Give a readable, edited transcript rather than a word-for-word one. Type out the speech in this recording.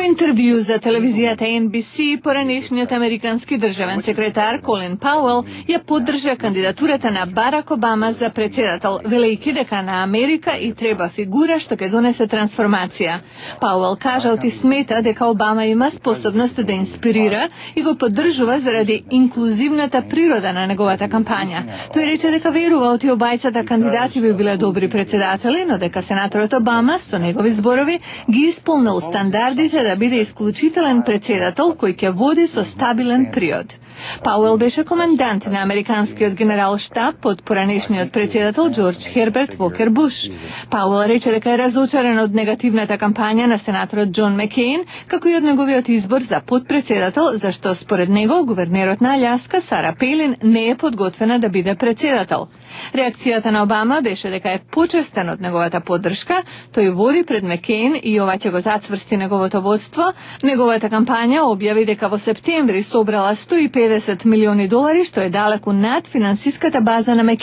интервју за телевизијата NBC, поранешниот американски државен секретар Колин Пауел ја поддржа кандидатурата на Барак Обама за председател, велејќи дека на Америка и треба фигура што ќе донесе трансформација. Пауел кажа оти смета дека Обама има способност да инспирира и го поддржува заради инклузивната природа на неговата кампања. Тој рече дека верува оти обајцата кандидати би биле добри председатели, но дека сенаторот Обама, со негови зборови, ги исполнил стандардите да биде исклучителен председател кој ќе води со стабилен приод. Пауел беше комендант на американскиот генерал штаб под поранешниот председател Џорџ Херберт Вокер Буш. Пауел рече дека е разочаран од негативната кампања на сенаторот Џон Маккејн, како и од неговиот избор за подпредседател, зашто според него гувернерот на Аљаска Сара Пејлин не е подготвена да биде председател. Реакцијата на Обама беше дека е почестен од неговата поддршка, тој води пред Маккејн и ова ќе го зацврсти неговото водство. Неговата кампања објави дека во септември собрала $150 милиони, што е далеку над финансиската база на Маккејн.